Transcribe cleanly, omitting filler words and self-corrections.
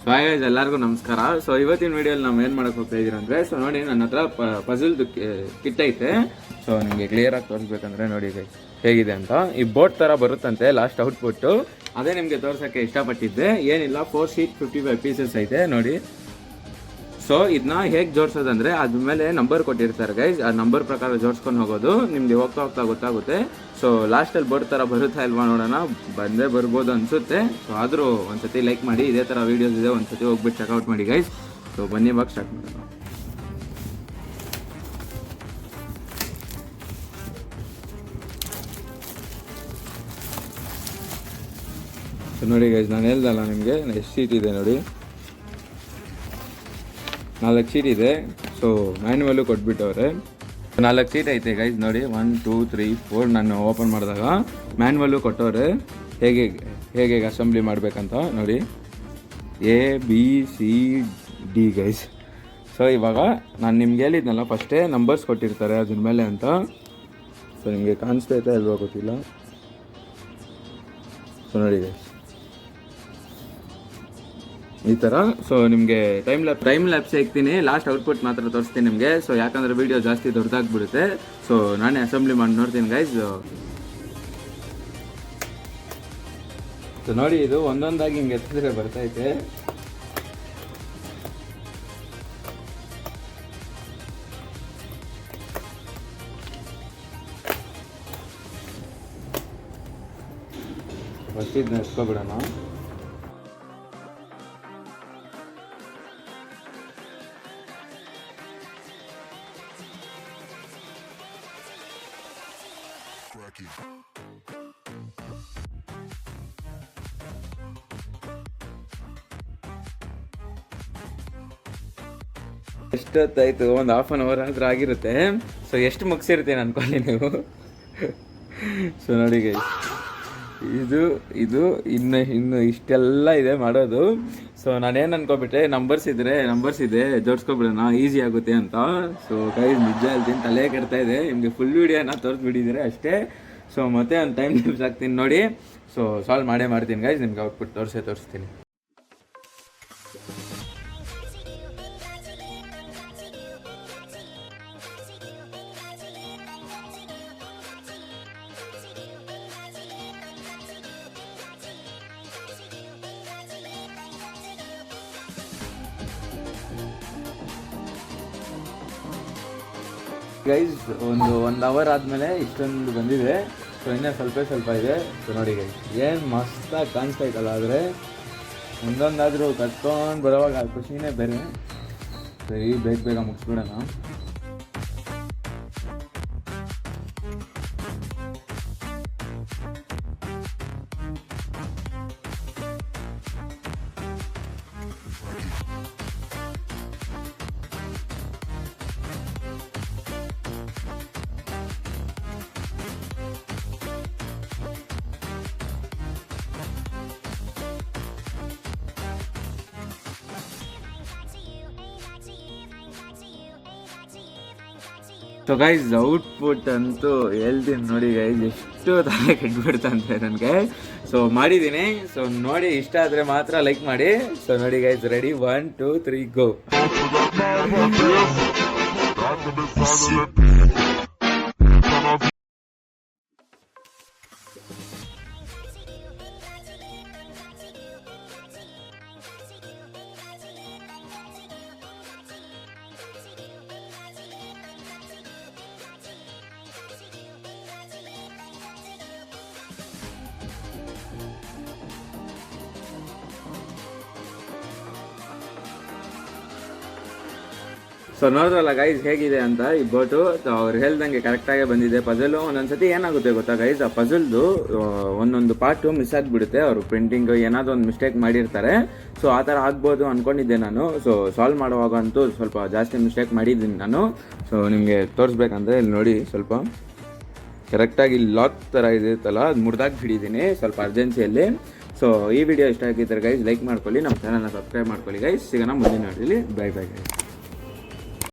So hi guys, ಎಲ್ಲರಿಗೂ ನಮಸ್ಕಾರ. So ಇವತ್ತಿನ ವಿಡಿಯೋಲಿ ನಾವು ಏನು ಮಾಡಕ್ಕೆ ಹೋಗ್ತಾ ಇದ್ದೀರ ಅಂದರೆ, ಸೊ ನೋಡಿ ನನ್ನ ಹತ್ರ ಪಜಲ್ದು ಕಿಟ್ ಐತೆ. ಸೊ ನಿಮಗೆ ಕ್ಲಿಯರಾಗಿ ತೋರಿಸ್ಬೇಕಂದ್ರೆ ನೋಡಿ ಗೈಸ್ ಹೇಗಿದೆ ಅಂತ. ಈ ಬೋಟ್ ಥರ ಬರುತ್ತಂತೆ ಲಾಸ್ಟ್ ಔಟ್ಪುಟ್ಟು, ಅದೇ ನಿಮಗೆ ತೋರ್ಸೋಕ್ಕೆ ಇಷ್ಟಪಟ್ಟಿದ್ದೆ. ಏನಿಲ್ಲ, 4 ಶೀಟ್ 55 ಪೀಸಸ್ ಐತೆ ನೋಡಿ. ಸೊ ಇದನ್ನ ಹೇಗೆ ಜೋಡಿಸೋದಂದರೆ, ಅದ್ಮೇಲೆ ನಂಬರ್ ಕೊಟ್ಟಿರ್ತಾರೆ ಗೈಸ್, ಆ ನಂಬರ್ ಪ್ರಕಾರ ಜೋಡಿಸ್ಕೊಂಡು ಹೋಗೋದು. ನಿಮಗೆ ಹೋಗ್ತಾ ಹೋಗ್ತಾ ಗೊತ್ತಾಗುತ್ತೆ. ಸೊ ಲಾಸ್ಟಲ್ಲಿ ಬೋಟ್ ಥರ ಬರುತ್ತಾ ಇಲ್ವಾ ನೋಡೋಣ. ಬಂದೇ ಬರ್ಬೋದು ಅನಿಸುತ್ತೆ. ಸೊ ಆದರೂ ಒಂದ್ಸತಿ ಲೈಕ್ ಮಾಡಿ, ಇದೇ ಥರ ವೀಡಿಯೋಸ್ ಇದೆ, ಒಂದ್ಸತಿ ಹೋಗ್ಬಿಟ್ಟು ಚೆಕ್ಔಟ್ ಮಾಡಿ ಗೈಸ್. ಸೊ ಬನ್ನಿ ಇವಾಗ ಸ್ಟಾರ್ಟ್ ಮಾಡೋಣ. ಸೊ ನೋಡಿ ಗೈಸ್, ನಾನು ಹೇಳ್ದಲ್ಲ ನಿಮಗೆ ಎಷ್ಟು ಶೀಟ್ ಇದೆ ನೋಡಿ, 4 ಶೀಟ್ ಇದೆ. ಸೊ ಮ್ಯಾನ್ಯುವಲ್ಲು ಕೊಟ್ಬಿಟ್ಟವ್ರೆ. 4 ಶೀಟ್ ಐತೆ ಗೈಸ್ ನೋಡಿ, 1 2 3 4. ನಾನು ಓಪನ್ ಮಾಡಿದಾಗ ಮ್ಯಾನ್ಯುವಲ್ಲು ಕೊಟ್ಟವ್ರೆ, ಹೇಗೆ ಅಸೆಂಬ್ಲಿ ಮಾಡಬೇಕಂತ ನೋಡಿ, ABCD ಗೈಸ್. ಸೊ ಇವಾಗ ನಾನು ನಿಮ್ಗೆ ಹೇಳಿದ್ನಲ್ಲ, ಫಸ್ಟೇ ನಂಬರ್ಸ್ ಕೊಟ್ಟಿರ್ತಾರೆ ಅದ್ರ ಮೇಲೆ ಅಂತ. ಸೊ ನಿಮಗೆ ಕಾಣಿಸ್ತೈತೆ ಅಲ್ವಾ ಗೊತ್ತಿಲ್ಲ. ಸೊ ನೋಡಿ ಗೈಸ್ ಈ ಥರ. ಸೊ ನಿಮಗೆ ಟೈಮ್ ಲ್ಯಾಪ್ಸ್ ಹಾಕ್ತೀನಿ, ಲಾಸ್ಟ್ ಔಟ್ಪುಟ್ ಮಾತ್ರ ತೋರಿಸ್ತೀನಿ ನಿಮಗೆ. ಸೊ ಯಾಕಂದರೆ ವೀಡಿಯೋ ಜಾಸ್ತಿ ದೊಡ್ಡದಾಗ್ಬಿಡುತ್ತೆ. ಸೊ ನಾನೇ ಅಸೆಂಬ್ಲಿ ಮಾಡಿ ನೋಡ್ತೀನಿ ಗೈಸ್. ಸೊ ನೋಡಿ, ಇದು ಒಂದೊಂದಾಗಿ ಹಿಂಗೆ ಎತ್ತಿದ್ರೆ ಬರ್ತೈತೆ. ಫಸ್ಟ್ ಇದನ್ನ ಎತ್ಕೊಬಿಡೋಣ. ಎಷ್ಟೊತ್ತಾಯ್ತು? ಒಂದು ಹಾಫ್ ಆನ್ ಅವರ್ ಆದ್ರೂ ಆಗಿರುತ್ತೆ. ಸೊ ಎಷ್ಟು ಮುಗಿಸಿರ್ತೀನಿ ಅನ್ಕೊಳ್ಳಿ ನೀವು. ಸೊ ನೋಡಿ ಗೈಸ್, ಇದು ಇನ್ನು ಇಷ್ಟೆಲ್ಲ ಇದೆ ಮಾಡೋದು. ಸೊ ನಾನೇನು ಅನ್ಕೊಬಿಟ್ಟೆ, ನಂಬರ್ಸ್ ಇದೆ ಜೋಡಿಸ್ಕೊಬಿಡೋಣ, ಈಸಿ ಆಗುತ್ತೆ ಅಂತ. ಸೊ ಗೈಸ್ ನಿಜ ಹೇಳ್ತೀನಿ, ತಲೆ ಕೆಡ್ತಾ ಇದೆ. ನಿಮಗೆ ಫುಲ್ ವೀಡಿಯೋನ ತೋರಿಸ್ಬಿಟ್ಟಿದ್ದೀರಿ ಅಷ್ಟೇ. ಸೊ ಮತ್ತೆ ಒಂದು ಟೈಮ್ ಲ್ಯಾಪ್ಸ್ ಹಾಕ್ತೀನಿ ನೋಡಿ. ಸೊ ಸಾಲ್ವ್ ಮಾಡ್ತೀನಿ ಗೈಸ್, ನಿಮ್ಗೆ ಔಟ್ಪುಟ್ ತೋರಿಸ್ತೀನಿ. ಗೈಸ್ ಒಂದು ಅವರ್ ಆದಮೇಲೆ ಇಷ್ಟೊಂದು ಬಂದಿದೆ. ಸೊ ಇನ್ನೂ ಸ್ವಲ್ಪ ಇದೆ. ಸೊ ನೋಡಿ ಗೈಸ್, ಏನು ಮಸ್ತಾಗಿ ಕಾಣಿಸ್ತಾಯ್ತಲ್ಲ. ಆದರೆ ಒಂದೊಂದಾದರೂ ಕಟ್ಕೊಂಡು ಬರೋವಾಗ ಖುಷಿನೇ ಬೇರೆ. ಸರಿ, ಬೇಗ ಮುಗಿಸ್ಬಿಡೋಣ. ಸೊ ಗೈಸ್, ಔಟ್ಪುಟ್ ಅಂತೂ ಹೇಳ್ತೀನಿ ನೋಡಿ ಗೈಸ್, ಎಷ್ಟು ತಲೆ ಕೆಟ್ಬಿಡ್ತಂತೆ ನನಗೆ. ಸೊ ಮಾಡಿದ್ದೀನಿ. ಸೊ ನೋಡಿ, ಇಷ್ಟ ಆದರೆ ಮಾತ್ರ ಲೈಕ್ ಮಾಡಿ. ಸೊ ನೋಡಿ ಗೈಸ್, ರೆಡಿ, 1 2 3 ಗೋ. ಸೊ ನೋಡಿದ್ರಲ್ಲ ಗೈಸ್ ಹೇಗಿದೆ ಅಂತ ಈ ಬೋಟು. ಅವ್ರು ಹೇಳ್ದಂಗೆ ಕರೆಕ್ಟಾಗೇ ಬಂದಿದೆ ಪಜಲು. ಒಂದೊಂದ್ಸತಿ ಏನಾಗುತ್ತೆ ಗೊತ್ತಾ ಗೈಸ್, ಆ ಪಜಲ್ದು ಒಂದೊಂದು ಪಾರ್ಟು ಮಿಸ್ ಆಗಿಬಿಡುತ್ತೆ. ಅವರು ಪ್ರಿಂಟಿಂಗ್ ಏನಾದರೂ ಒಂದು ಮಿಸ್ಟೇಕ್ ಮಾಡಿರ್ತಾರೆ. ಸೊ ಆ ಥರ ಆಗ್ಬೋದು ಅಂದ್ಕೊಂಡಿದ್ದೆ ನಾನು. ಸೊ ಸಾಲ್ವ್ ಮಾಡುವಾಗಂತೂ ಸ್ವಲ್ಪ ಜಾಸ್ತಿ ಮಿಸ್ಟೇಕ್ ಮಾಡಿದ್ದೀನಿ ನಾನು. ಸೊ ನಿಮಗೆ ತೋರಿಸ್ಬೇಕಂದ್ರೆ ಇಲ್ಲಿ ನೋಡಿ, ಸ್ವಲ್ಪ ಕರೆಕ್ಟಾಗಿ ಲಾಕ್ ಥರ ಇದಿರುತ್ತಲ್ಲ, ಅದು ಮುರಿದಾಗಿ ಹಿಡಿದೀನಿ ಸ್ವಲ್ಪ ಅರ್ಜೆನ್ಸಿಯಲ್ಲಿ. ಸೊ ಈ ವಿಡಿಯೋ ಇಷ್ಟ ಆಗಿದ್ದರೆ ಗೈಸ್ ಲೈಕ್ ಮಾಡ್ಕೊಳ್ಳಿ, ನಮ್ಮ ಚಾನಲ್ನ ಸಬ್ಸ್ಕ್ರೈಬ್ ಮಾಡ್ಕೊಳ್ಳಿ ಗೈಸ್. ಸಿಗೋಣ ಮುಂದಿನ ವಿಡಿಯೋಲಿ. Bye guys.